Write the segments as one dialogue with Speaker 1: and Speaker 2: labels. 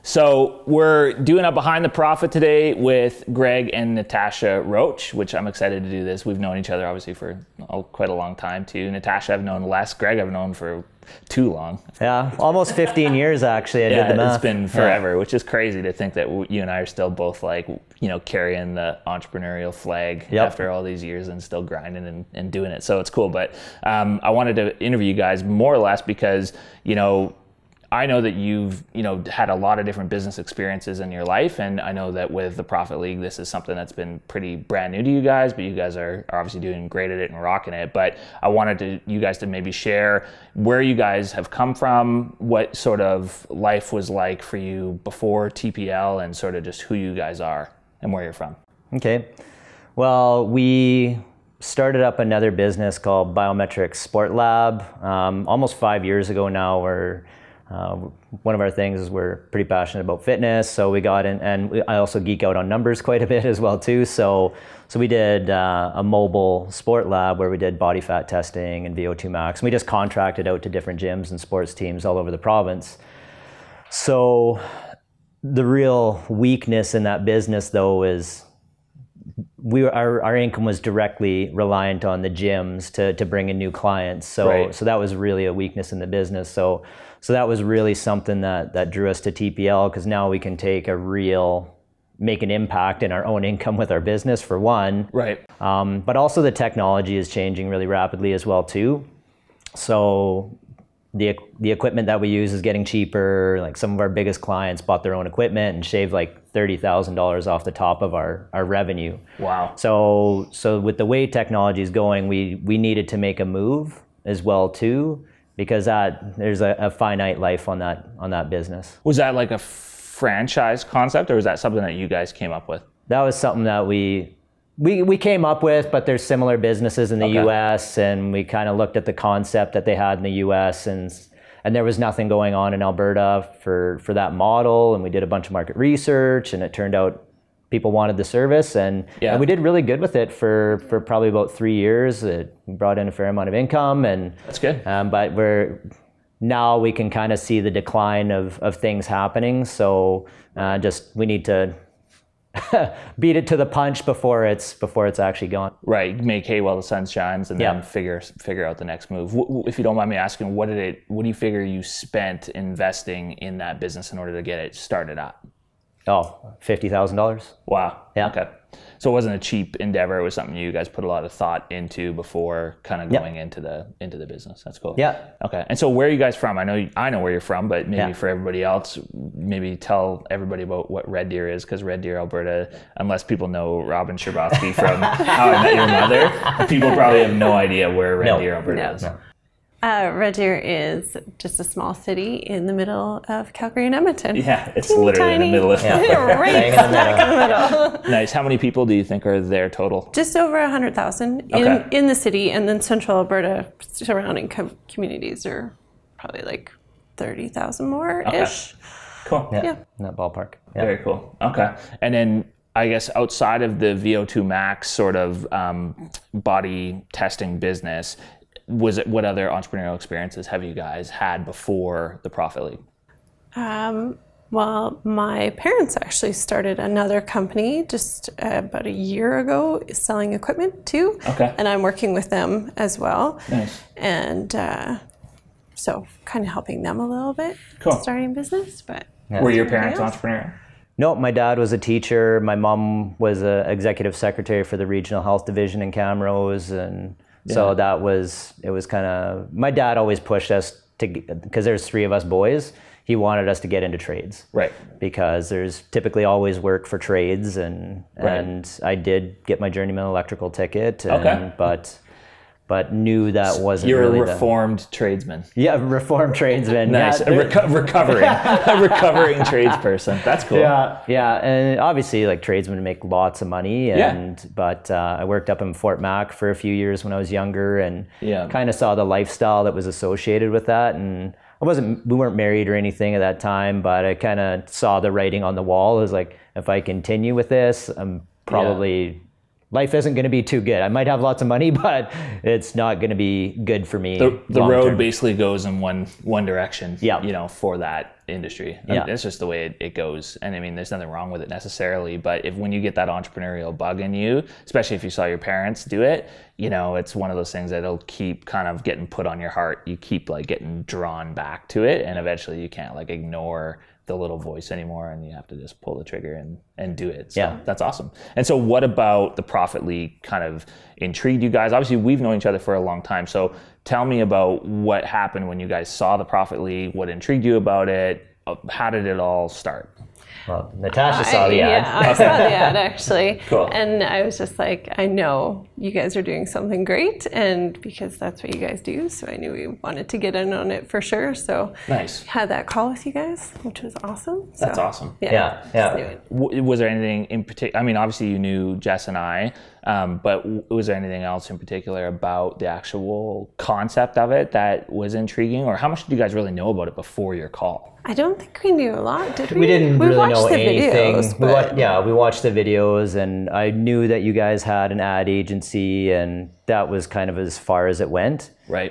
Speaker 1: So we're doing a Behind the Profit today with Gregg and Natasha Roach, which I'm excited to do this. We've known each other obviously for quite a long time too. Natasha I've known less. Gregg I've known for too long.
Speaker 2: Yeah, almost 15 years actually. I did the math.
Speaker 1: It's been forever, which is crazy to think that you and I are still both like, you know, carrying the entrepreneurial flag after all these years and still grinding and doing it. So it's cool. But I wanted to interview you guys more or less because, you know, I know that you've, you know, had a lot of different business experiences in your life. And I know that with the Profit League, this is something that's been pretty brand new to you guys, but you guys are obviously doing great at it and rocking it. But I wanted you guys to maybe share where you guys have come from, what sort of life was like for you before TPL, and sort of just who you guys are and where you're from. Okay.
Speaker 2: Well, we started up another business called Biometrics Sport Lab almost 5 years ago now. One of our things is we're pretty passionate about fitness, so we got in, and I also geek out on numbers quite a bit as well too. So we did a mobile sport lab where we did body fat testing and VO2 max. And we just contracted out to different gyms and sports teams all over the province. So the real weakness in that business though is our income was directly reliant on the gyms to bring in new clients. So that was really a weakness in the business. So that was really something that drew us to TPL, because now we can make an impact in our own income with our business for one.
Speaker 1: Right.
Speaker 2: But also the technology is changing really rapidly as well too. So the equipment that we use is getting cheaper. Like some of our biggest clients bought their own equipment and shaved like $30,000 off the top of our revenue.
Speaker 1: Wow.
Speaker 2: So with the way technology is going, we needed to make a move as well too, because there's a finite life on that business.
Speaker 1: Was that like a franchise concept, or was that something that you guys came up with?
Speaker 2: That was something that we came up with, but there's similar businesses in the US, and we kind of looked at the concept that they had in the US, and there was nothing going on in Alberta for that model, and we did a bunch of market research, and it turned out people wanted the service, and we did really good with it for probably about 3 years. It brought in a fair amount of income, and
Speaker 1: that's good.
Speaker 2: But now we can kind of see the decline of things happening. So we need to beat it to the punch before it's actually gone.
Speaker 1: Right. Make hay while the sun shines, and then figure out the next move. If you don't mind me asking, what do you figure you spent investing in that business in order to get it started up?
Speaker 2: Oh, $50,000.
Speaker 1: Wow.
Speaker 2: Yeah.
Speaker 1: Okay. So it wasn't a cheap endeavor. It was something you guys put a lot of thought into before kind of going into the business. That's cool.
Speaker 2: Yeah.
Speaker 1: Okay. And so where are you guys from? I know where you're from, but maybe for everybody else, maybe tell everybody about what Red Deer is, because Red Deer, Alberta, unless people know Robin Scherbatsky from How I Met Your Mother, people probably have no idea where Red Deer, Alberta is. No.
Speaker 3: Red Deer is just a small city in the middle of Calgary and Edmonton.
Speaker 1: Yeah, it's literally in the middle of
Speaker 3: right smack in the middle.
Speaker 1: Nice. How many people do you think are there total?
Speaker 3: Just over 100,000 in the city, and then Central Alberta surrounding communities are probably like 30,000 more-ish.
Speaker 1: Cool.
Speaker 2: Yeah, in that ballpark. Yeah.
Speaker 1: Very cool. Okay. And then I guess outside of the VO2 max sort of body testing business, what other entrepreneurial experiences have you guys had before the Profit League?
Speaker 3: Well, my parents actually started another company just about a year ago selling equipment too.
Speaker 1: Okay.
Speaker 3: And I'm working with them as well.
Speaker 1: Nice.
Speaker 3: And so kind of helping them a little bit starting business. But
Speaker 1: were your parents entrepreneurial?
Speaker 2: No, my dad was a teacher. My mom was an executive secretary for the regional health division in Camrose, and so it was kind of, my dad always pushed us because there's 3 of us boys, he wanted us to get into trades.
Speaker 1: Right.
Speaker 2: Because there's typically always work for trades, and I did get my journeyman electrical ticket, but knew that wasn't really
Speaker 1: You're a reformed tradesman.
Speaker 2: Yeah, reformed tradesman.
Speaker 1: Nice. A recovering tradesperson. That's cool.
Speaker 2: Yeah, and obviously like tradesmen make lots of money, but I worked up in Fort Mac for a few years when I was younger, and kind of saw the lifestyle that was associated with that. And we weren't married or anything at that time, but I kind of saw the writing on the wall. It was like, if I continue with this, I'm probably life isn't going to be too good. I might have lots of money, but it's not going to be good for me.
Speaker 1: The road basically goes in one direction, you know, for that industry. It's just the way it goes. And I mean, there's nothing wrong with it necessarily, but when you get that entrepreneurial bug in you, especially if you saw your parents do it, you know, it's one of those things that'll keep kind of getting put on your heart. You keep like getting drawn back to it, and eventually you can't like ignore the little voice anymore, and you have to just pull the trigger and do it. So that's awesome. And so what about the Profit League kind of intrigued you guys? Obviously, we've known each other for a long time. So tell me about what happened when you guys saw the Profit League, what intrigued you about it, how did it all start?
Speaker 2: Well, Natasha saw the ad.
Speaker 3: Yeah, I saw the ad actually.
Speaker 1: Cool.
Speaker 3: And I was just like, I know you guys are doing something great, and because that's what you guys do, so I knew we wanted to get in on it for sure. So
Speaker 1: nice.
Speaker 3: Had that call with you guys, which was awesome.
Speaker 1: That's awesome.
Speaker 2: Yeah.
Speaker 1: Was there anything in particular? I mean, obviously you knew Jess and I, but was there anything else in particular about the actual concept of it that was intriguing, or how much did you guys really know about it before your call?
Speaker 3: I don't think we knew a lot, did we?
Speaker 2: We didn't really know anything.
Speaker 3: Videos,
Speaker 2: we watched the videos, and I knew that you guys had an ad agency, and that was kind of as far as it went.
Speaker 1: Right.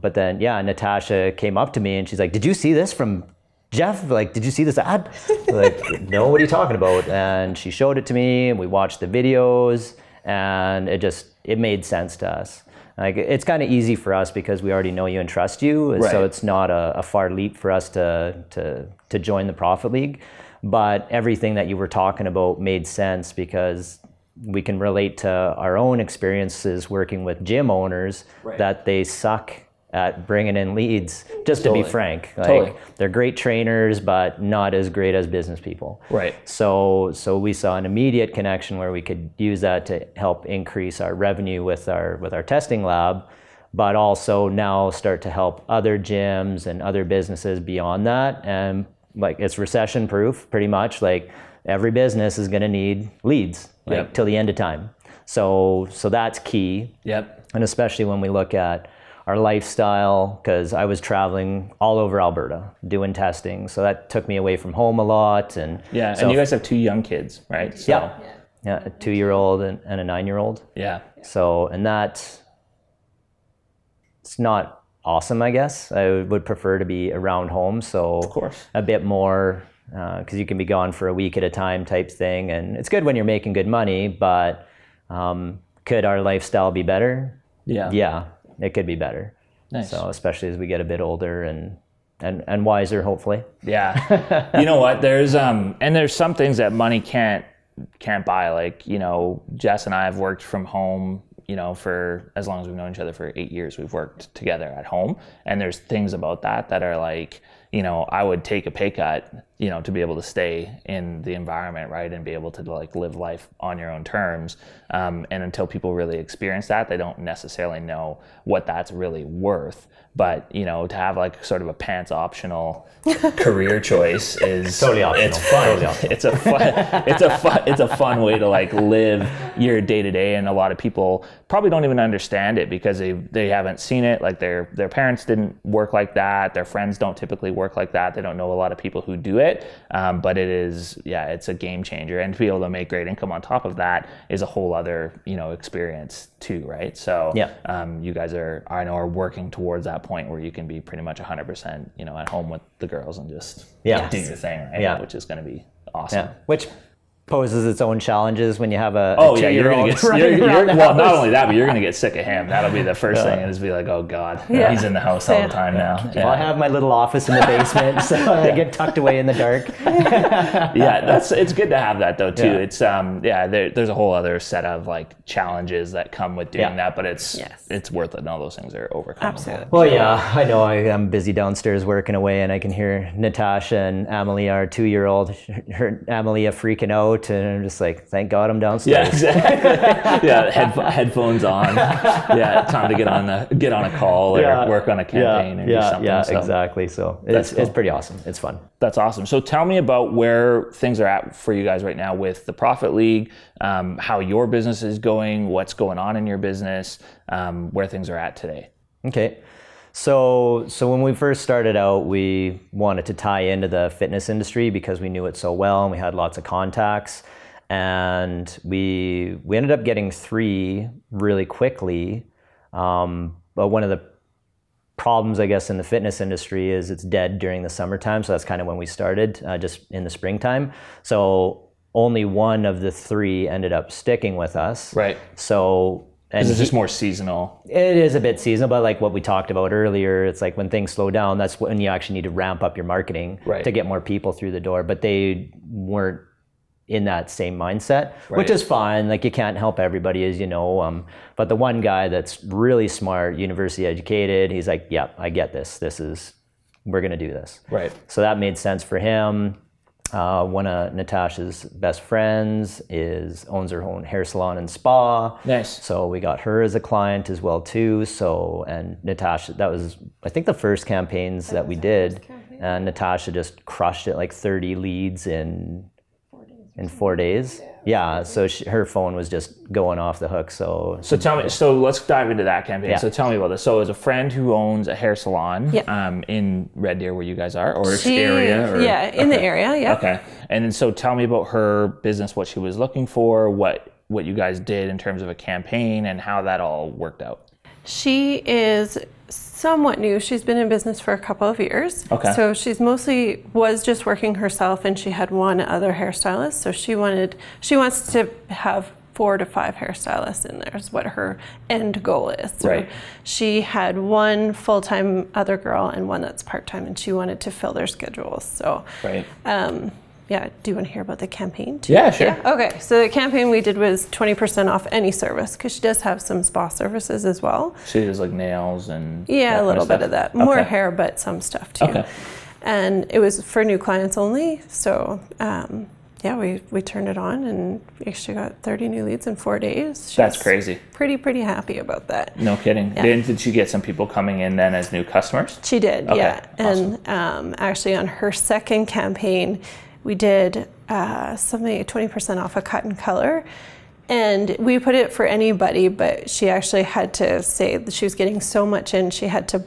Speaker 2: But then, Natasha came up to me and she's like, "Did you see this from Jeff? Like, did you see this ad?" Like, "No, what are you talking about?" And she showed it to me, and we watched the videos, and it made sense to us. Like, it's kind of easy for us because we already know you and trust you, right. So it's not a far leap for us to join the Profit League. But everything that you were talking about made sense because we can relate to our own experiences working with gym owners, right. That they suck at bringing in leads, just to be frank. Like, they're great trainers, but not as great as business people.
Speaker 1: Right.
Speaker 2: So we saw an immediate connection where we could use that to help increase our revenue with our testing lab, but also now start to help other gyms and other businesses beyond that. And like, it's recession proof pretty much. Like, every business is going to need leads till the end of time. So that's key.
Speaker 1: Yep.
Speaker 2: And especially when we look at our lifestyle, because I was traveling all over Alberta doing testing, so that took me away from home a lot. And
Speaker 1: and you guys have 2 young kids, right?
Speaker 2: So, a 2-year-old and a 9-year-old.
Speaker 1: Yeah.
Speaker 2: So, and it's not awesome, I guess. I would prefer to be around home, so
Speaker 1: of course
Speaker 2: a bit more, because you can be gone for a week at a time type thing, and it's good when you're making good money, but could our lifestyle be better? Yeah. It could be better.
Speaker 1: Nice.
Speaker 2: So especially as we get a bit older and wiser, hopefully.
Speaker 1: Yeah. You know what? There's some things that money can't buy. Like, you know, Jess and I have worked from home, you know, for as long as we've known each other, for 8 years. We've worked together at home, and there's things about that are like, you know, I would take a pay cut, you know, to be able to stay in the environment, right, and be able to like live life on your own terms. And until people really experience that, they don't necessarily know what that's really worth. But, you know, to have like sort of a pants optional career choice is
Speaker 2: totally optional.
Speaker 1: It's fun.
Speaker 2: Totally optional.
Speaker 1: It's a fun way to like live your day to day. And a lot of people probably don't even understand it because they haven't seen it. Like their parents didn't work like that. Their friends don't typically work like that. They don't know a lot of people who do it. But it is, it's a game changer. And to be able to make great income on top of that is a whole other, you know, experience too, right? So you guys I know are working towards that point where you can be pretty much 100%, you know, at home with the girls and just do your thing, right?
Speaker 2: Yeah.
Speaker 1: Which is going to be awesome.
Speaker 2: Yeah. Which poses its own challenges when you have a
Speaker 1: you're gonna get well, not only that, but you're gonna get sick of him. That'll be the first thing, and just be like, oh god, he's in the house all the time now.
Speaker 2: Well, I have my little office in the basement, so I get tucked away in the dark.
Speaker 1: It's good to have that though too. It's there's a whole other set of like challenges that come with doing that, but it's worth it, and all those things are overcomable.
Speaker 3: Absolutely.
Speaker 2: Well, I know I'm busy downstairs working away, and I can hear Natasha and Amelie, our 2-year-old, her Amelia freaking out. And I'm just like, thank God I'm downstairs.
Speaker 1: Yeah, exactly. Headphones on. Time to get on a call or work on a campaign or do something.
Speaker 2: Yeah, exactly. So it's pretty awesome. It's fun.
Speaker 1: That's awesome. So tell me about where things are at for you guys right now with the Profit League, how your business is going, what's going on in your business, where things are at today.
Speaker 2: Okay. So when we first started out, we wanted to tie into the fitness industry because we knew it so well and we had lots of contacts. And we ended up getting 3 really quickly. But one of the problems, I guess, in the fitness industry is it's dead during the summertime. So that's kind of when we started, just in the springtime. So only one of the 3 ended up sticking with us.
Speaker 1: Right.
Speaker 2: So, and
Speaker 1: it's just more seasonal.
Speaker 2: It is a bit seasonal, but like what we talked about earlier, it's like when things slow down, that's when you actually need to ramp up your marketing to get more people through the door. But they weren't in that same mindset, which is fine. Like you can't help everybody, as you know. But the one guy that's really smart, university educated, he's like, yeah, I get this. We're going to do this.
Speaker 1: Right.
Speaker 2: So that made sense for him. One of Natasha's best friends owns her own hair salon and spa.
Speaker 1: Nice.
Speaker 2: So we got her as a client as well too. So, and Natasha, that was, I think, the first campaigns that we did. And Natasha just crushed it, like 30 leads in 4 days. Yeah, so her phone was just going off the hook. So
Speaker 1: tell me. So let's dive into that campaign. Yeah. So tell me about this. So, as a friend who owns a hair salon in Red Deer, where you guys are, or area, or,
Speaker 3: yeah, in the area. Yeah.
Speaker 1: Okay. And then so tell me about her business, what she was looking for, what you guys did in terms of a campaign, and how that all worked out.
Speaker 3: She is somewhat new. She's been in business for a couple of years.
Speaker 1: Okay.
Speaker 3: So she's was just working herself, and she had one other hairstylist. So she wants to have 4 to 5 hairstylists in there is what her end goal is. So
Speaker 1: right.
Speaker 3: She had one full-time other girl and one that's part-time, and she wanted to fill their schedules. So
Speaker 1: right.
Speaker 3: Yeah, do you want to hear about the campaign too?
Speaker 1: Yeah, sure. Yeah.
Speaker 3: Okay, so the campaign we did was 20% off any service, because she does have some spa services as well.
Speaker 1: She does like nails and
Speaker 3: a little bit of that. More hair, but some stuff too.
Speaker 1: Okay.
Speaker 3: And it was for new clients only. So we turned it on, and we actually got 30 new leads in 4 days.
Speaker 1: That's crazy.
Speaker 3: Pretty happy about that.
Speaker 1: No kidding. Yeah. Did she get some people coming in then as new customers?
Speaker 3: She did.
Speaker 1: Okay.
Speaker 3: Yeah.
Speaker 1: Awesome.
Speaker 3: And actually on her second campaign, we did something 20% off a cut and color, and we put it for anybody, but she actually had to say that she was getting so much in, she had to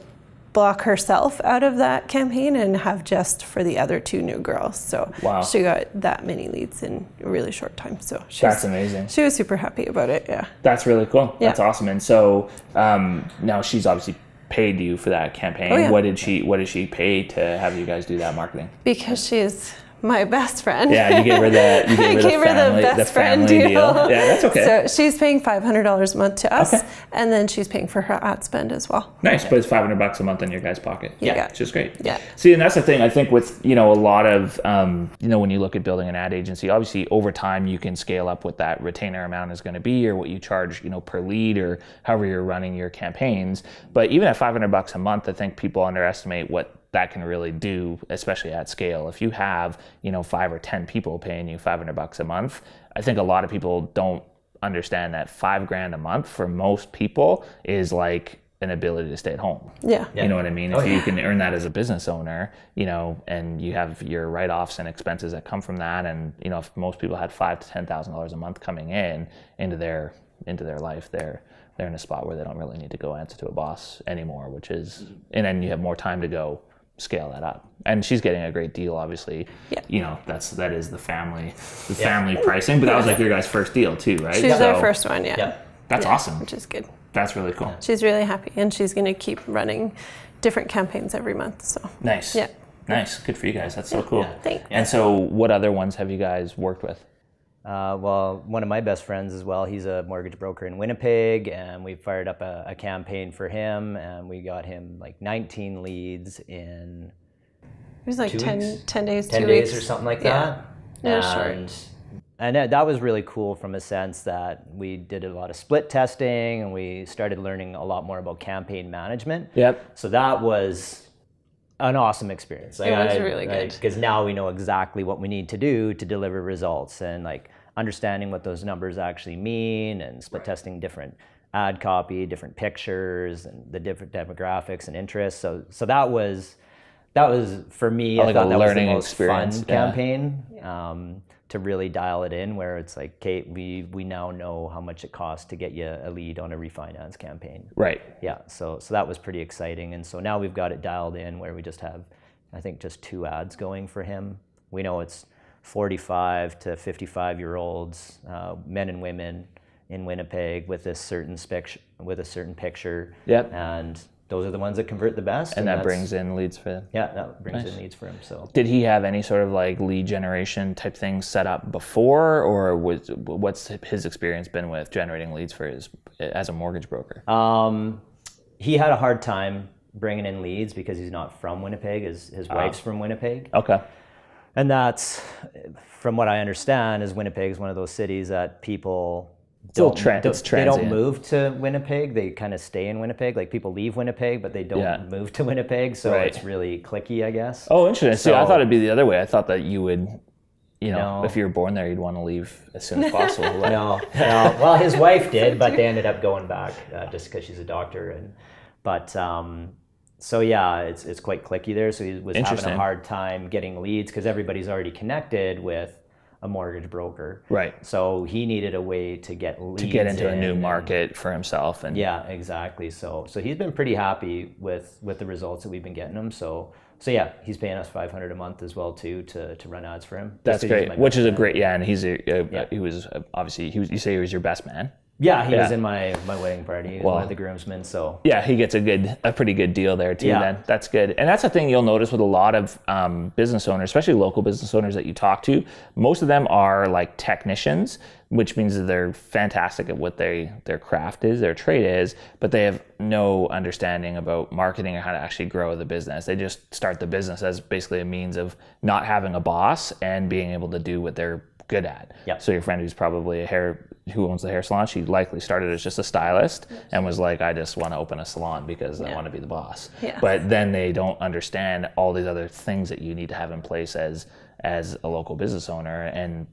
Speaker 3: block herself out of that campaign and have just for the other 2 new girls. So
Speaker 1: wow.
Speaker 3: She got that many leads in a really short time. So
Speaker 1: that's amazing.
Speaker 3: She was super happy about it. Yeah.
Speaker 1: That's really cool.
Speaker 3: Yeah.
Speaker 1: That's awesome. And so now she's obviously paid you for that campaign.
Speaker 3: Oh, yeah.
Speaker 1: What did she pay to have you guys do that marketing?
Speaker 3: Because she's my best friend.
Speaker 1: Yeah, you gave her the
Speaker 3: best friend deal.
Speaker 1: Yeah, that's okay.
Speaker 3: So she's paying $500 a month to us, and then she's paying for her ad spend as well.
Speaker 1: Nice, but it's $500 a month in your guys' pocket. Yeah, which is great.
Speaker 3: Yeah.
Speaker 1: See, and that's the thing. I think with a lot of when you look at building an ad agency, obviously over time you can scale up what that retainer amount is going to be, or what you charge per lead, or however you're running your campaigns. But even at $500 a month, I think people underestimate what that can really do, especially at scale. If you have 5 or 10 people paying you $500 a month, I think a lot of people don't understand that $5,000 a month for most people is like an ability to stay at home.
Speaker 3: Yeah.
Speaker 1: You know what I mean? If you can earn that as a business owner, and you have your write-offs and expenses that come from that, and if most people had $5,000 to $10,000 a month coming into their life, they're in a spot where they don't really need to go answer to a boss anymore, and then you have more time to go scale that up. And she's getting a great deal, obviously.
Speaker 3: Yeah.
Speaker 1: That is the family pricing, but that was like your guys' first deal too, right?
Speaker 3: She's our first one, yeah.
Speaker 1: Yep. That's awesome.
Speaker 3: Which is good.
Speaker 1: That's really cool.
Speaker 3: She's really happy, and she's going to keep running different campaigns every month. So
Speaker 1: nice.
Speaker 3: Yeah.
Speaker 1: Nice. Good for you guys. That's so cool.
Speaker 2: Yeah.
Speaker 3: Thanks.
Speaker 1: And so what other ones have you guys worked with?
Speaker 2: Well, one of my best friends as well, he's a mortgage broker in Winnipeg, and we fired up a campaign for him, and we got him like 19 leads in
Speaker 3: it was like 10 days,
Speaker 2: 10
Speaker 3: 2
Speaker 2: days
Speaker 3: weeks.
Speaker 2: or something like that. And that was really cool from a sense that we did a lot of split testing, and we started learning a lot more about campaign management.
Speaker 1: Yep.
Speaker 2: So that was an awesome experience.
Speaker 3: It was really good.
Speaker 2: Because now we know exactly what we need to do to deliver results, and like understanding what those numbers actually mean, and split testing different ad copy, different pictures, and the different demographics and interests. So that was for me, I thought that was the most fun campaign to really dial it in, where it's like, Kate, we now know how much it costs to get you a lead on a refinance campaign.
Speaker 1: Right.
Speaker 2: Yeah. So that was pretty exciting. And so now we've got it dialed in where we just have, I think, just 2 ads going for him. We know it's 45 to 55-year-olds, men and women in Winnipeg with a certain picture.
Speaker 1: Yep.
Speaker 2: And those are the ones that convert the best.
Speaker 1: And that brings in leads for him.
Speaker 2: Yeah, that brings in leads for him. So
Speaker 1: did he have any sort of like lead generation type thing set up before, or what's his experience been with generating leads for as a mortgage broker?
Speaker 2: He had a hard time bringing in leads because he's not from Winnipeg. His wife's from Winnipeg.
Speaker 1: Okay.
Speaker 2: And that's, from what I understand, is Winnipeg is one of those cities that people they don't move to Winnipeg. They kind of stay in Winnipeg. Like people leave Winnipeg, but they don't move to Winnipeg. So it's really cliquey, I guess.
Speaker 1: Oh, interesting. So, see, I thought it'd be the other way. I thought that you would, if you were born there, you'd want to leave as soon as possible.
Speaker 2: No. Well, his wife did, but they ended up going back just because she's a doctor. So yeah, it's quite cliquey there. So he was having a hard time getting leads because everybody's already connected with a mortgage broker.
Speaker 1: Right.
Speaker 2: So he needed a way to get leads,
Speaker 1: to get into a new market for himself. And
Speaker 2: yeah, exactly. So he's been pretty happy with the results that we've been getting him. So yeah, he's paying us $500 a month as well too to run ads for him.
Speaker 1: That's great. Which is a great, and he was obviously, you say he was your best man.
Speaker 2: Yeah, he was in my wedding party. He was one of the groomsmen, so
Speaker 1: yeah, he gets a pretty good deal there too. Yeah. Then that's good, and that's the thing you'll notice with a lot of business owners, especially local business owners that you talk to. Most of them are like technicians, which means that they're fantastic at what their craft is, their trade is, but they have no understanding about marketing or how to actually grow the business. They just start the business as basically a means of not having a boss and being able to do what they're good at.
Speaker 2: Yep.
Speaker 1: So your friend who's probably who owns the hair salon, she likely started as just a stylist and was like, I just want to open a salon because I want to be the boss.
Speaker 3: Yeah.
Speaker 1: But then they don't understand all these other things that you need to have in place as a local business owner. And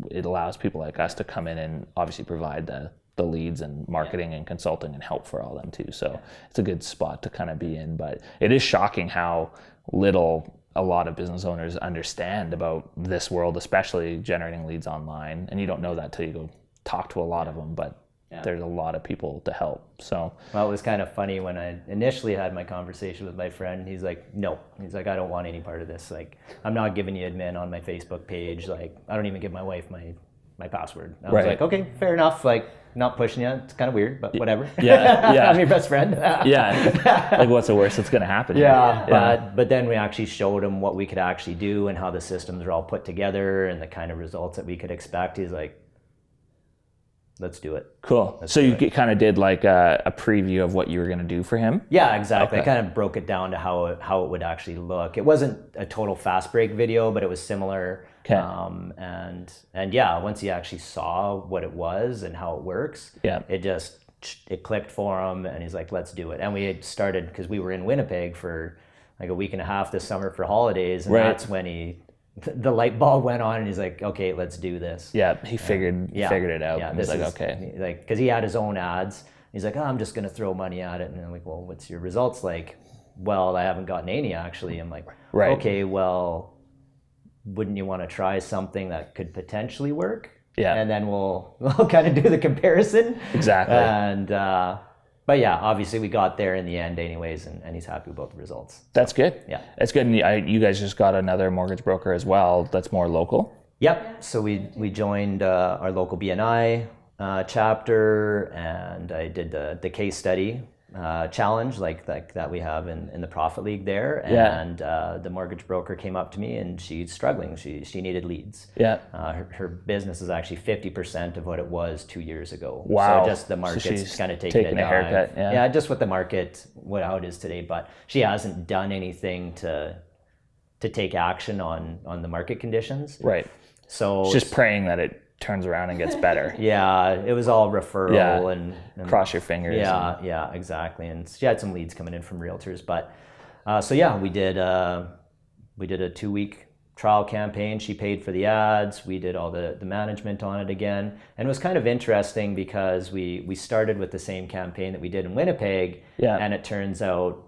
Speaker 1: it allows people like us to come in and obviously provide the leads and marketing and consulting and help for all them too. So it's a good spot to kind of be in. But it is shocking how little a lot of business owners understand about this world, especially generating leads online. And you don't know that till you go talk to a lot of them, but there's a lot of people to help. So
Speaker 2: well, it was kind of funny when I initially had my conversation with my friend. He's like, no, he's like, I don't want any part of this. Like, I'm not giving you admin on my Facebook page. Like, I don't even give my wife my password. I was like, okay, fair enough. Like, not pushing you. It's kind of weird, but whatever.
Speaker 1: Yeah.
Speaker 2: I'm your best friend.
Speaker 1: Like, what's the worst that's going to happen?
Speaker 2: But then we actually showed him what we could actually do and how the systems are all put together and the kind of results that we could expect. He's like, let's do it.
Speaker 1: Cool. So you kind of did like a preview of what you were going to do for him?
Speaker 2: Yeah, exactly. Okay. I kind of broke it down to how it would actually look. It wasn't a total fast break video, but it was similar.
Speaker 1: Okay.
Speaker 2: And yeah, once he actually saw what it was and how it works, it clicked for him, and he's like, let's do it. And we had started, because we were in Winnipeg for like a week and a half this summer for holidays, and that's when the light bulb went on, and he's like, okay, let's do this.
Speaker 1: Yeah, he figured it out. Yeah,
Speaker 2: he's like, okay. Like, because he had his own ads. He's like, oh, I'm just going to throw money at it. And I'm like, well, what's your results like? Well, I haven't gotten any, actually. I'm like, okay, well, wouldn't you want to try something that could potentially work?
Speaker 1: Yeah.
Speaker 2: And then we'll kind of do the comparison.
Speaker 1: Exactly.
Speaker 2: And, but yeah, obviously we got there in the end anyways, and he's happy about the results.
Speaker 1: That's good.
Speaker 2: Yeah.
Speaker 1: That's good. And you guys just got another mortgage broker as well that's more local?
Speaker 2: Yep. So we joined our local BNI chapter, and I did the case study challenge like that we have in the Profit League there. And the mortgage broker came up to me, and she's struggling. She needed leads.
Speaker 1: Yeah.
Speaker 2: Her business is actually 50% of what it was 2 years ago.
Speaker 1: Wow.
Speaker 2: So just the market's kind of taking a
Speaker 1: haircut.
Speaker 2: Yeah, just what the market, how it is today. But she hasn't done anything to take action on the market conditions.
Speaker 1: Right.
Speaker 2: So
Speaker 1: it's just praying that it turns around and gets better.
Speaker 2: Yeah, it was all referral and
Speaker 1: cross your fingers.
Speaker 2: Yeah, exactly. And she had some leads coming in from realtors, but so yeah, we did a 2-week trial campaign. She paid for the ads. We did all the management on it again, and it was kind of interesting because we started with the same campaign that we did in Winnipeg, and it turns out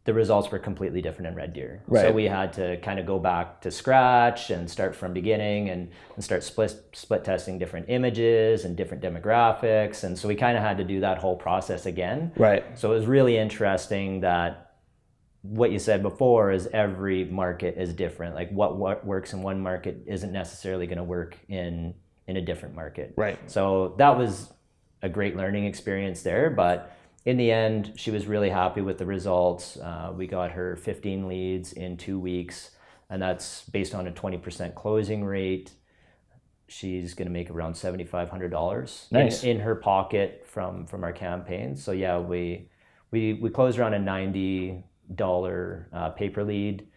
Speaker 2: the results were completely different in Red Deer.
Speaker 1: Right.
Speaker 2: So we had to kind of go back to scratch and start from beginning and start split testing different images and different demographics. And so we kind of had to do that whole process again.
Speaker 1: Right.
Speaker 2: So it was really interesting that what you said before is every market is different. Like what works in one market isn't necessarily going to work in a different market.
Speaker 1: Right.
Speaker 2: So that was a great learning experience there, but in the end, she was really happy with the results. We got her 15 leads in 2 weeks, and that's based on a 20% closing rate. She's going to make around $7,500
Speaker 1: nice.
Speaker 2: in her pocket from our campaign. So yeah, we closed around a $90 pay-per lead,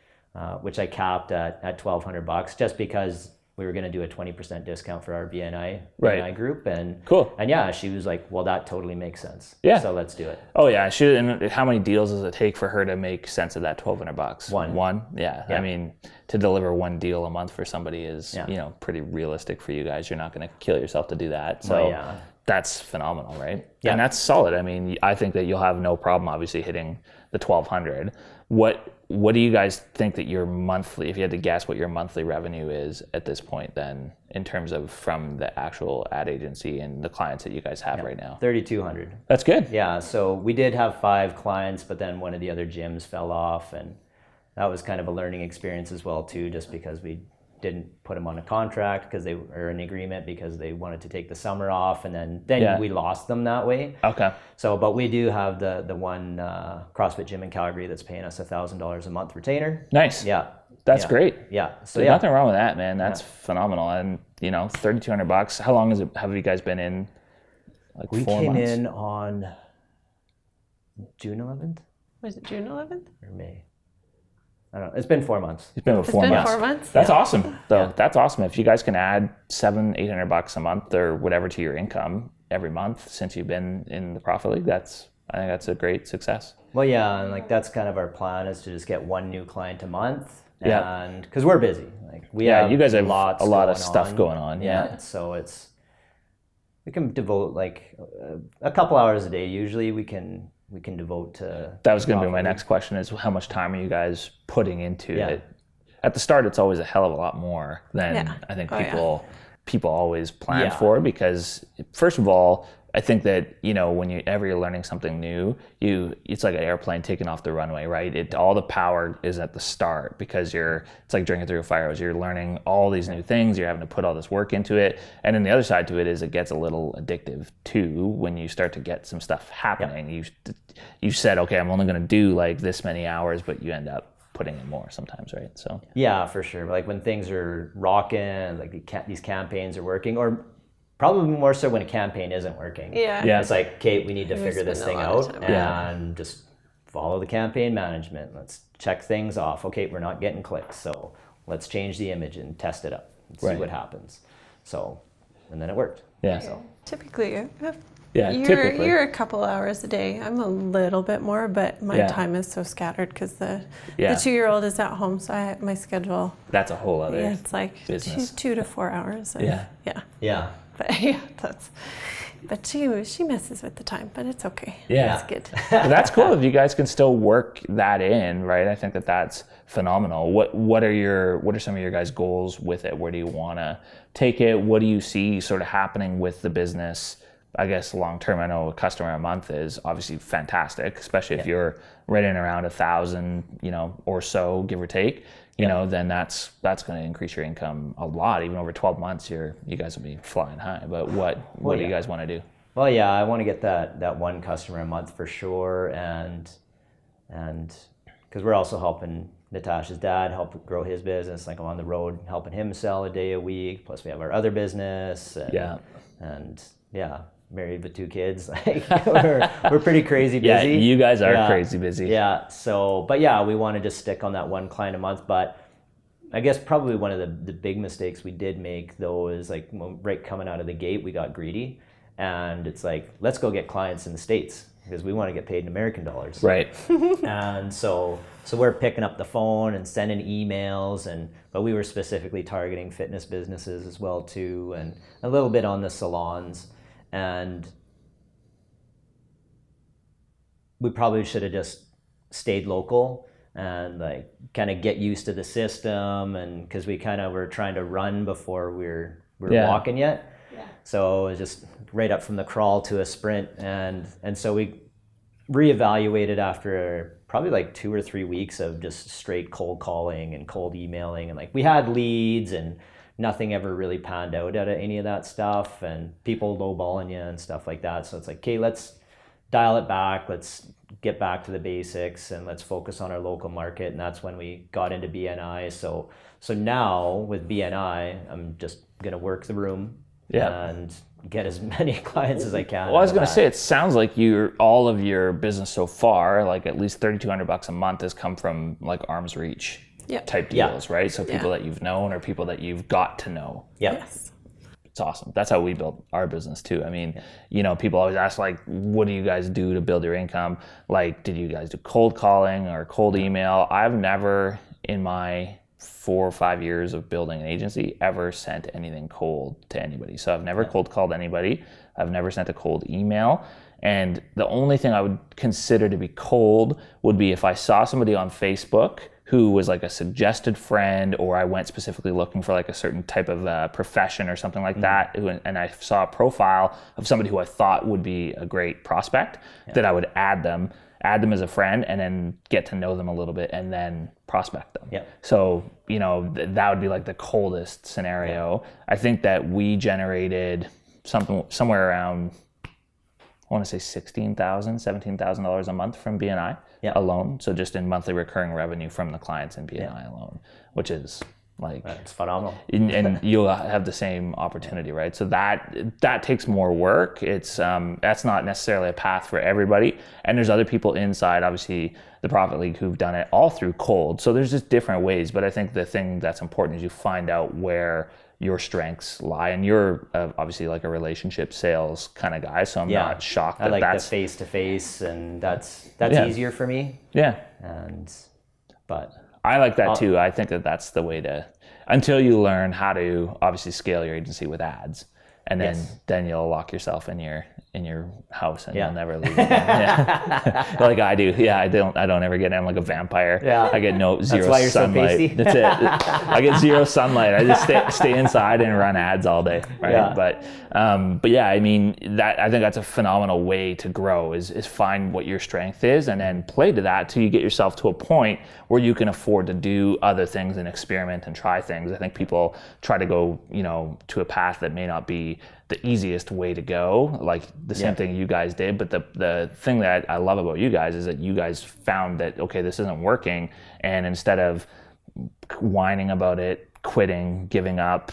Speaker 2: which I capped at $1,200 just because we were going to do a 20% discount for our BNI group. And
Speaker 1: cool.
Speaker 2: And yeah, she was like, well, that totally makes sense.
Speaker 1: Yeah.
Speaker 2: So let's do it.
Speaker 1: Oh yeah. And how many deals does it take for her to make sense of that $1,200? One. Yeah. I mean, to deliver one deal a month for somebody is, pretty realistic for you guys. You're not going to kill yourself to do that. So that's phenomenal, right? Yeah. And that's solid. I mean, I think that you'll have no problem obviously hitting the 1,200. What do you guys think that your monthly, if you had to guess what your monthly revenue is at this point then, in terms of from the actual ad agency and the clients that you guys have right now?
Speaker 2: 3,200.
Speaker 1: That's good.
Speaker 2: Yeah, so we did have 5 clients, but then one of the other gyms fell off, and that was kind of a learning experience as well too, just because we didn't put them on a contract because they were an agreement because they wanted to take the summer off, and then we lost them that way.
Speaker 1: Okay.
Speaker 2: So, but we do have the one CrossFit gym in Calgary that's paying us $1,000 a month retainer.
Speaker 1: Nice.
Speaker 2: Yeah.
Speaker 1: That's great.
Speaker 2: Yeah. So
Speaker 1: there's nothing wrong with that, man. That's phenomenal. And $3,200. How long have you guys been in? Like
Speaker 2: we
Speaker 1: 4
Speaker 2: came
Speaker 1: months?
Speaker 2: in on June 11th.
Speaker 3: Was it June 11th?
Speaker 2: Or May? I don't know. It's been 4 months.
Speaker 1: It's been 4 months.
Speaker 3: 4 months.
Speaker 1: That's awesome, though. That's awesome. If you guys can add $700-800 a month or whatever to your income every month since you've been in the Profit League, I think that's a great success.
Speaker 2: Well, yeah, and like that's kind of our plan, is to just get one new client a month.
Speaker 1: Yeah.
Speaker 2: And because we're busy, like we have
Speaker 1: you guys have
Speaker 2: lots
Speaker 1: a lot of stuff going on. Yeah.
Speaker 2: So we can devote like a couple hours a day. Usually we can devote to.
Speaker 1: That was going to be my next question: is how much time are you guys putting into it? At the start, it's always a hell of a lot more than I think people always plan for, because first of all, I think that whenever you're learning something new, it's like an airplane taking off the runway, right? All the power is at the start, because it's like drinking through a fire hose. You're learning all these new things. You're having to put all this work into it, and then the other side to it is it gets a little addictive too when you start to get some stuff happening. You said, okay, I'm only going to do like this many hours, but you end up putting in more sometimes, right? So
Speaker 2: yeah, for sure. Like when things are rocking, like these campaigns are working, or probably more so when a campaign isn't working.
Speaker 3: Yeah.
Speaker 2: It's like, Kate, we need to figure this thing out and just follow the campaign management. Let's check things off. Okay, we're not getting clicks, so let's change the image and test it up and see what happens. So, and then it worked.
Speaker 1: Yeah.
Speaker 2: So.
Speaker 3: Typically,
Speaker 1: typically.
Speaker 3: you're a couple hours a day. I'm a little bit more, but my time is so scattered because the 2-year-old is at home, so my schedule.
Speaker 1: That's a whole other
Speaker 3: it's like
Speaker 1: business.
Speaker 3: 2 to 4 hours.
Speaker 2: Yeah.
Speaker 3: But she messes with the time, but it's okay.
Speaker 1: Yeah,
Speaker 3: it's good.
Speaker 1: That's cool if you guys can still work that in, right? I think that's phenomenal. What are some of your guys' goals with it? Where do you want to take it? What do you see sort of happening with the business? I guess long term, I know a customer a month is obviously fantastic, especially if you're right in around 1,000, or so, give or take. Then that's going to increase your income a lot. Even over 12 months, you guys will be flying high. But what do you guys want to do?
Speaker 2: Well, yeah, I want to get that one customer a month for sure, and because we're also helping Natasha's dad help grow his business. Like I'm on the road helping him sell a day a week. Plus we have our other business. And married with 2 kids. Like we're pretty crazy busy.
Speaker 1: Yeah, you guys are crazy busy.
Speaker 2: Yeah. So, but we want to just stick on that one client a month. But I guess probably one of the big mistakes we did make though is like right coming out of the gate, we got greedy, and it's like, let's go get clients in the States because we want to get paid in American dollars.
Speaker 1: Right.
Speaker 2: And so we're picking up the phone and sending emails, but we were specifically targeting fitness businesses as well too, and a little bit on the salons. And we probably should have just stayed local and like kind of get used to the system, and because we kind of were trying to run before we were walking yet. Yeah. So it was just right up from the crawl to a sprint, and so we reevaluated after probably like 2 or 3 weeks of just straight cold calling and cold emailing, and like we had leads and nothing ever really panned out of any of that stuff, and people lowballing you and stuff like that. So it's like, okay, let's dial it back. Let's get back to the basics and let's focus on our local market. And that's when we got into BNI. So now with BNI, I'm just going to work the room and get as many clients as I can.
Speaker 1: Well, I was going to say, it sounds like all of your business so far, like at least $3,200 a month has come from like arm's reach type deals, right? So people that you've known or people that you've got to know.
Speaker 3: Yes.
Speaker 1: It's awesome. That's how we built our business too. I mean, people always ask like, what do you guys do to build your income? Like, did you guys do cold calling or cold email? I've never in my 4 or 5 years of building an agency ever sent anything cold to anybody. So I've never cold called anybody. I've never sent a cold email. And the only thing I would consider to be cold would be if I saw somebody on Facebook who was like a suggested friend, or I went specifically looking for like a certain type of profession or something like that, and I saw a profile of somebody who I thought would be a great prospect, that I would add them as a friend, and then get to know them a little bit, and then prospect them. So, that would be like the coldest scenario. I think that we generated somewhere around, I want to say $16,000, $17,000 a month from BNI alone. So just in monthly recurring revenue from the clients in BNI alone, which is like,
Speaker 2: it's phenomenal.
Speaker 1: And you'll have the same opportunity, right? So that takes more work. It's that's not necessarily a path for everybody. And there's other people inside, obviously, the Profit League who've done it all through cold. So there's just different ways. But I think the thing that's important is you find out where your strengths lie, and you're obviously like a relationship sales kind of guy, so I'm not shocked that that's
Speaker 2: the face to face, and that's easier for me. But
Speaker 1: I like that too. I think that's the way to, until you learn how to obviously scale your agency with ads, and then you'll lock yourself in your house and you'll never leave again. Like I do. I don't ever get in. I'm like a vampire. I get zero
Speaker 2: why you're
Speaker 1: sunlight.
Speaker 2: So pasty.
Speaker 1: That's it. I get zero sunlight. I just stay inside and run ads all day. Right. But yeah, I mean, I think that's a phenomenal way to grow is find what your strength is and then play to that till you get yourself to a point where you can afford to do other things and experiment and try things. I think people try to go, to a path that may not be the easiest way to go, like the same thing you guys did. But the thing that I love about you guys is that you guys found that, okay, this isn't working. And instead of whining about it, quitting, giving up,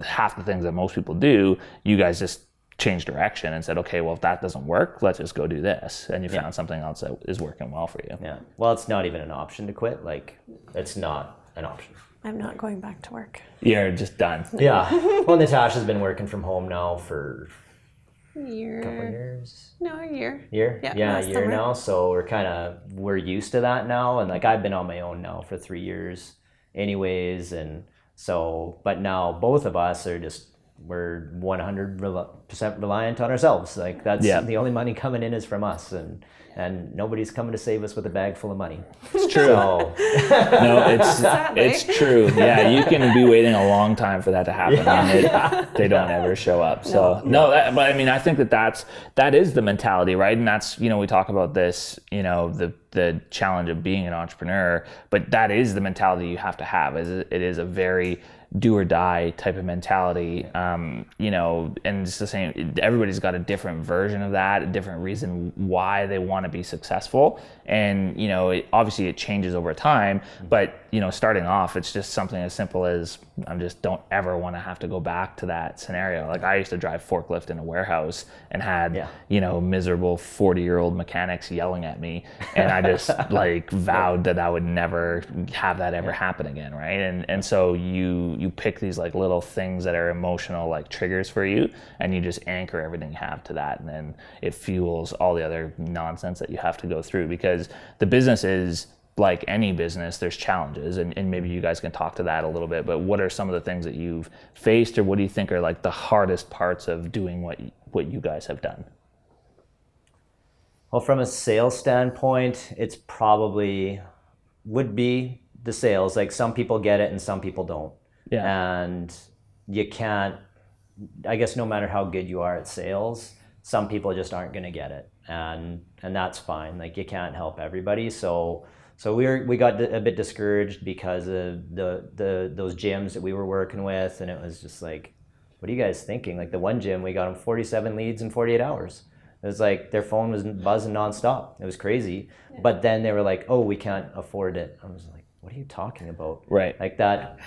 Speaker 1: half the things that most people do, you guys just changed direction and said, okay, well, if that doesn't work, let's just go do this. And you found something else that is working well for you.
Speaker 2: Well, it's not even an option to quit. Like, it's not an option.
Speaker 3: I'm not going back to work.
Speaker 1: You're just done.
Speaker 2: Well, Natasha's been working from home now for
Speaker 3: a year.
Speaker 2: Couple of years.
Speaker 3: No, a year.
Speaker 2: Yeah, a year
Speaker 3: summer.
Speaker 2: now. So we're used to that now. And like, I've been on my own now for 3 years anyways. And so, but now both of us are we're 100% reliant on ourselves. Like that's the only money coming in is from us, and nobody's coming to save us with a bag full of money.
Speaker 1: It's true. No, it's true. Yeah, you can be waiting a long time for that to happen, and they don't ever show up. So but I mean, I think that is the mentality, right? And that's, we talk about this, the challenge of being an entrepreneur, but that is the mentality you have to have. It is a very do or die type of mentality, and it's the same. Everybody's got a different version of that, a different reason why they want to be successful, and obviously it changes over time. But starting off, it's just something as simple as I just don't ever want to have to go back to that scenario. Like I used to drive forklift in a warehouse and had miserable 40-year-old mechanics yelling at me, and I just like vowed that I would never have that ever happen again, right? And so you pick these like little things that are emotional like triggers for you, and you just anchor everything you have to that, and then it fuels all the other nonsense that you have to go through, because the business is like any business, there's challenges, and maybe you guys can talk to that a little bit, but what are some of the things that you've faced, or what do you think are like the hardest parts of doing what you guys have done?
Speaker 2: Well, from a sales standpoint, it's probably would be the sales. Like some people get it and some people don't. And you can't, I guess no matter how good you are at sales, some people just aren't going to get it. And that's fine. Like you can't help everybody. So we got a bit discouraged because of those gyms that we were working with, and it was just like, what are you guys thinking? Like the one gym, we got them 47 leads in 48 hours. It was like their phone was buzzing nonstop. It was crazy. Yeah. But then they were like, oh, we can't afford it. I was like, what are you talking about?
Speaker 1: Right.
Speaker 2: Like that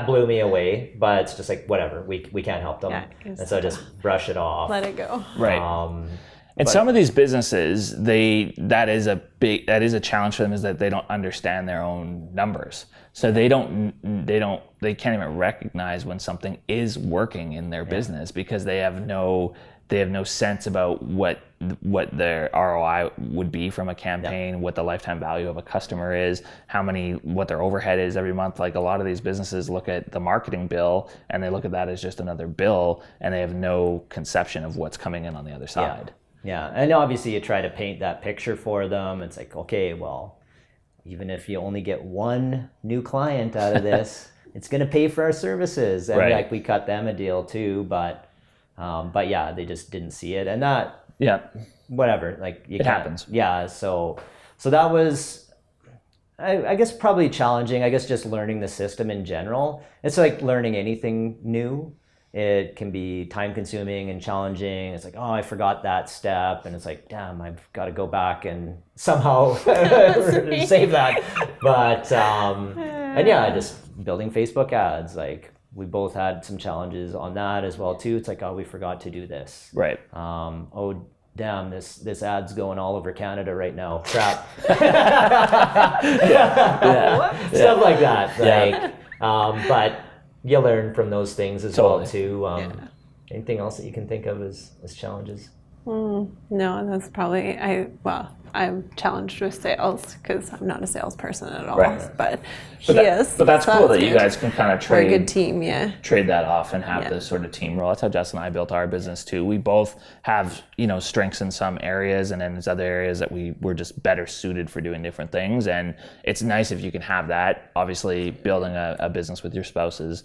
Speaker 2: blew me away, but it's just like, whatever, we can't help them. And so I just brush it off.
Speaker 3: Let it go.
Speaker 1: Right. And some of these businesses, that is a challenge for them, is that they don't understand their own numbers. So they can't even recognize when something is working in their business, because they have no sense about what their ROI would be from a campaign, what the lifetime value of a customer is, what their overhead is every month. Like, a lot of these businesses look at the marketing bill and they look at that as just another bill, and they have no conception of what's coming in on the other side.
Speaker 2: Yeah, and obviously you try to paint that picture for them. It's like, okay, well, even if you only get one new client out of this, it's going to pay for our services. And like, we cut them a deal too, but yeah, they just didn't see it, and that, whatever, like, it
Speaker 1: happens.
Speaker 2: Yeah, so that was, I guess, probably challenging. I guess just learning the system in general. It's like learning anything new. It can be time consuming and challenging. It's like, oh, I forgot that step. And it's like, damn, I've got to go back and somehow save that. But, and yeah, just building Facebook ads. Like, we both had some challenges on that as well too. It's like, oh, we forgot to do this.
Speaker 1: Right.
Speaker 2: Oh, damn, this ad's going all over Canada right now. Crap. Stuff like that. Like, but you learn from those things as well too. Anything else that you can think of as challenges?
Speaker 3: No, that's probably, I'm challenged with sales because I'm not a salesperson at all.
Speaker 1: Right.
Speaker 3: But is.
Speaker 1: But that's cool that you guys can kind of trade.
Speaker 3: We're a good team,
Speaker 1: trade that off and have this sort of team role. That's how Jess and I built our business too. We both have, strengths in some areas, and then there's other areas that we're just better suited for doing different things. And it's nice if you can have that. Obviously, building a business with your spouse is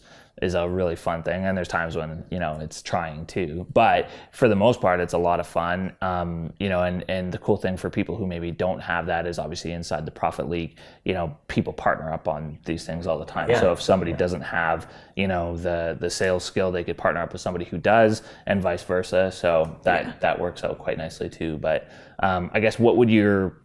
Speaker 1: a really fun thing, and there's times when it's trying too, but for the most part it's a lot of fun. And the cool thing for people who maybe don't have that is, obviously, inside the Profit League, people partner up on these things all the time. So if somebody doesn't have the sales skill, they could partner up with somebody who does, and vice versa. So that works out quite nicely too. But I guess what would your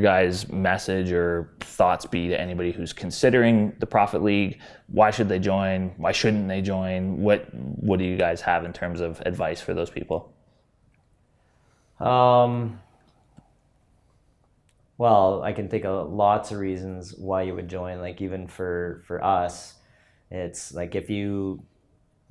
Speaker 1: guys' message or thoughts be to anybody who's considering the Profit League? Why should they join? Why shouldn't they join? What do you guys have in terms of advice for those people?
Speaker 2: Well, I can think of lots of reasons why you would join. Like, even for us, it's like, if you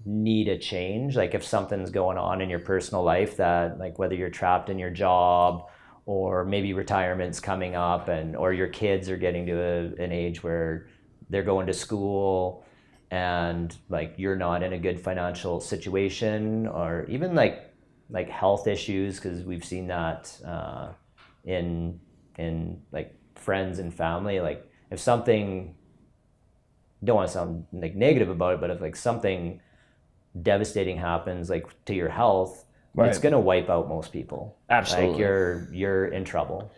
Speaker 2: need a change, like if something's going on in your personal life, that, like, whether you're trapped in your job, or maybe retirement's coming up, or your kids are getting to an age where they're going to school, and like, you're not in a good financial situation, or even like health issues, because we've seen that in like friends and family. Like, if something, don't want to sound like negative about it, but if like something devastating happens, like, to your health, it's going to wipe out most people.
Speaker 1: Absolutely.
Speaker 2: Like, you're in trouble.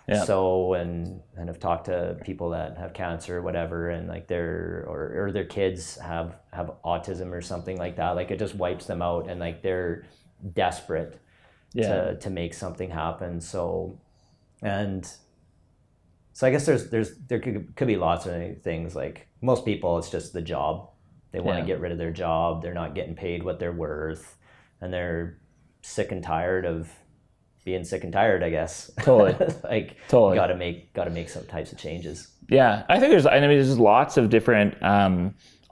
Speaker 2: Yeah. So, and I've talked to people that have cancer or whatever, and like or their kids have autism or something like that. Like, it just wipes them out, and like, they're desperate to make something happen. So I guess there could be lots of things. Like, most people, it's just the job. They want to get rid of their job. They're not getting paid what they're worth, and they're sick and tired of being sick and tired, I guess.
Speaker 1: Totally.
Speaker 2: Totally. Got to make some types of changes.
Speaker 1: Yeah, I think there's lots of different.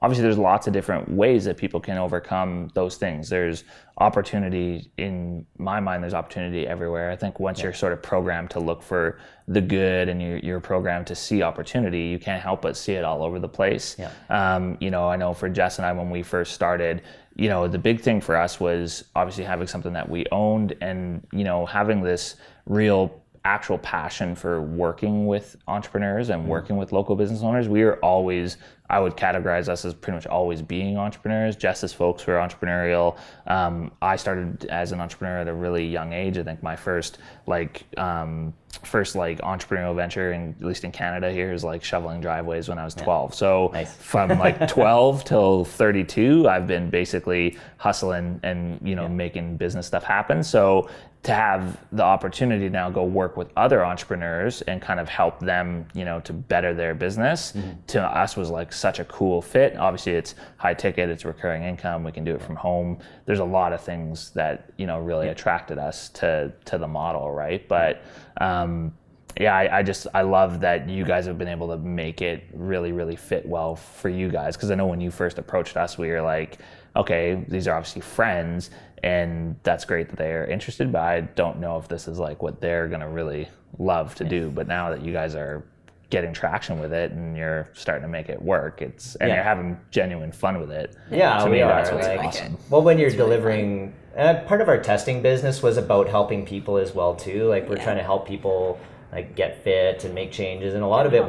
Speaker 1: Obviously, there's lots of different ways that people can overcome those things. There's opportunity, in my mind, there's opportunity everywhere. I think once you're sort of programmed to look for the good, and you're programmed to see opportunity, you can't help but see it all over the place. Yeah. I know for Jess and I, when we first started, the big thing for us was obviously having something that we owned, and, having this real actual passion for working with entrepreneurs and working with local business owners. We are always I would categorize us as pretty much always being entrepreneurs. Jess is folks who are entrepreneurial. I started as an entrepreneur at a really young age. I think my first entrepreneurial venture, at least in Canada here, is like shoveling driveways when I was 12. So from like 12 till 32, I've been basically hustling and making business stuff happen. So to have the opportunity to now go work with other entrepreneurs and kind of help them, to better their business, to us was like such a cool fit. Obviously it's high ticket, it's recurring income, we can do it from home. There's a lot of things that, really attracted us to the model, right? But I love that you guys have been able to make it really, really fit well for you guys. Because I know when you first approached us, we were like, okay, these are obviously friends, and that's great that they're interested, but I don't know if this is like what they're gonna really love to do. But now that you guys are getting traction with it and you're starting to make it work, you're having genuine fun with it.
Speaker 2: Yeah,
Speaker 1: to
Speaker 2: we
Speaker 1: me,
Speaker 2: are.
Speaker 1: that's what's awesome.
Speaker 2: Well, when you're delivering, part of our testing business was about helping people as well too. Like we're trying to help people like get fit and make changes, and a lot of it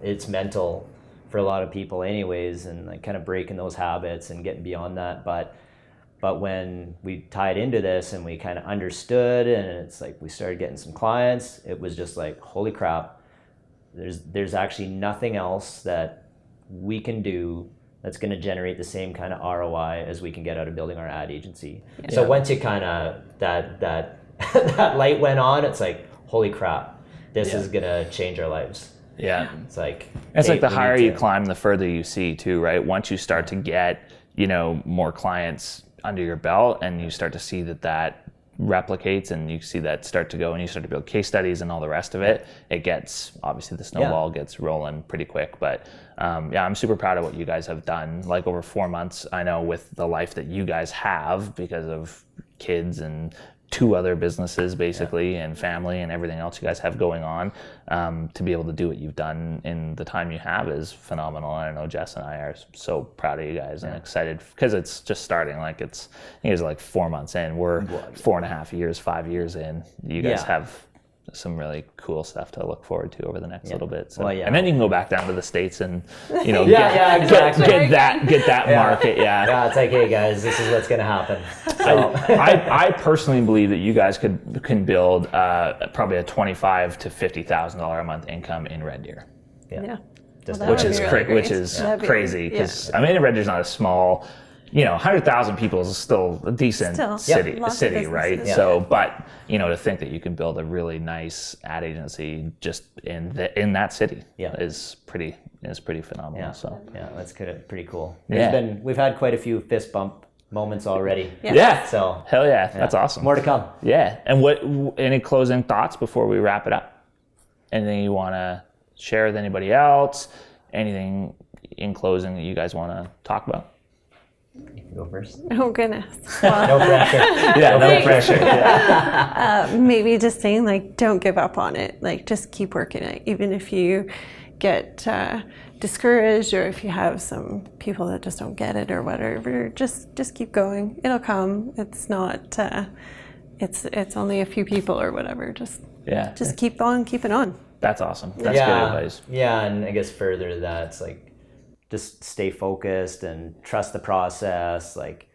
Speaker 2: it's mental for a lot of people anyways, and like kind of breaking those habits and getting beyond that. But when we tied into this and we kind of understood, and it's like we started getting some clients, it was just like, holy crap, there's actually nothing else that we can do that's going to generate the same kind of ROI as we can get out of building our ad agency. So once you kind of that that light went on, it's like, holy crap, this is going to change our lives.
Speaker 1: Yeah.
Speaker 2: It's like
Speaker 1: the higher you climb, the further you see too, right? Once you start to get, more clients under your belt, and you start to see that replicates, and you see that start to go, and you start to build case studies and all the rest of it, it gets, obviously the snowball gets rolling pretty quick. But I'm super proud of what you guys have done. Like over 4 months, I know with the life that you guys have because of kids and 2 other businesses basically, and family and everything else you guys have going on, to be able to do what you've done in the time you have is phenomenal. And I know Jess and I are so proud of you guys and excited because it's just starting. Like I think it's like 4 months in. We're 4.5 years, 5 years in. You guys have some really cool stuff to look forward to over the next little bit. So, and then you can go back down to the States and get that market.
Speaker 2: Yeah, it's like, hey guys, this is what's going to happen. So.
Speaker 1: I personally believe that you guys can build probably a $25,000 to $50,000 a month income in Red Deer. Which is crazy because I mean, Red Deer's not a small. 100,000 people is still a decent city, right?
Speaker 3: Yeah.
Speaker 1: So, but to think that you can build a really nice ad agency just in that city is pretty phenomenal.
Speaker 2: Yeah.
Speaker 1: So
Speaker 2: That's pretty cool.
Speaker 1: Yeah.
Speaker 2: We've had quite a few fist bump moments already.
Speaker 1: Yeah.
Speaker 2: So
Speaker 1: hell yeah, that's awesome.
Speaker 2: More to come.
Speaker 1: Yeah. And any closing thoughts before we wrap it up? Anything you want to share with anybody else? Anything in closing that you guys want to talk about?
Speaker 2: You can go first.
Speaker 3: Oh goodness.
Speaker 2: No pressure.
Speaker 1: No pressure.
Speaker 3: Maybe just saying like, don't give up on it. Like just keep working it. Even if you get discouraged, or if you have some people that just don't get it or whatever, just keep going. It'll come. It's not, it's only a few people or whatever. Just keep on keeping on.
Speaker 1: That's awesome. That's good advice.
Speaker 2: Yeah. And I guess further to that, it's like, just stay focused and trust the process. Like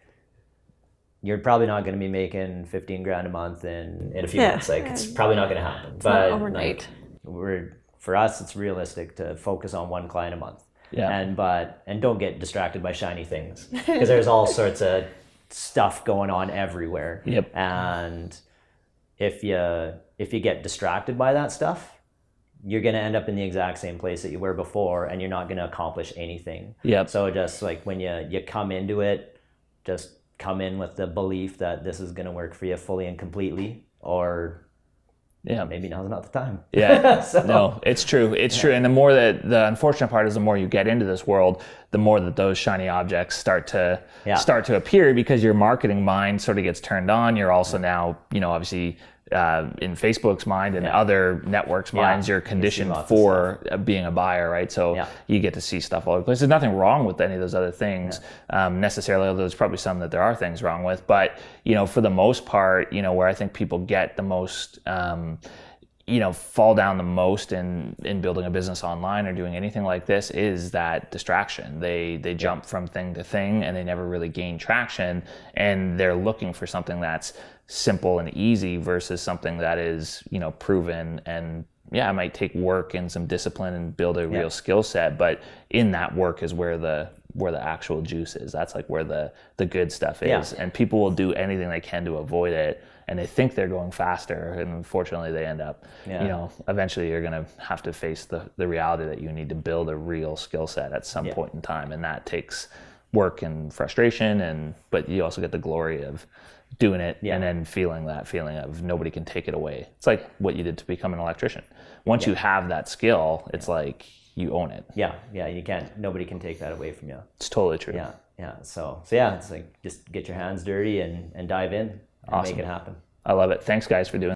Speaker 2: you're probably not going to be making 15 grand a month in a few months. Like it's probably not going to happen. But
Speaker 3: overnight.
Speaker 2: Like, for us, it's realistic to focus on 1 client a month.
Speaker 1: Yeah.
Speaker 2: And don't get distracted by shiny things because there's all sorts of stuff going on everywhere.
Speaker 1: Yep.
Speaker 2: And if you get distracted by that stuff, you're going to end up in the exact same place that you were before, and you're not going to accomplish anything.
Speaker 1: Yep.
Speaker 2: So just like when you come into it, just come in with the belief that this is going to work for you fully and completely, or maybe now's not the time.
Speaker 1: Yeah.
Speaker 2: So,
Speaker 1: no, it's true. It's true. And the unfortunate part is the more you get into this world, the more that those shiny objects start to appear, because your marketing mind sort of gets turned on. You're also now, obviously, in Facebook's mind and other networks' minds, you're conditioned for being a buyer, right? So you get to see stuff all over the place. There's nothing wrong with any of those other things necessarily, although there's probably some that there are things wrong with. But, for the most part, where I think people get the most, fall down the most in building a business online or doing anything like this is that distraction. They jump from thing to thing and they never really gain traction, and they're looking for something that's simple and easy versus something that is, proven, and it might take work and some discipline and build a real skill set, but in that work is where the actual juice is. That's like where the good stuff is. And people will do anything they can to avoid it, and they think they're going faster, and unfortunately they end up, eventually you're going to have to face the reality that you need to build a real skill set at some point in time, and that takes work and frustration, but you also get the glory of doing it and then feeling that feeling of nobody can take it away. It's like what you did to become an electrician. Once you have that skill, it's like you own it.
Speaker 2: You can't, nobody can take that away from you.
Speaker 1: It's totally true.
Speaker 2: So it's like just get your hands dirty and dive in and make it happen.
Speaker 1: I love it. Thanks guys for doing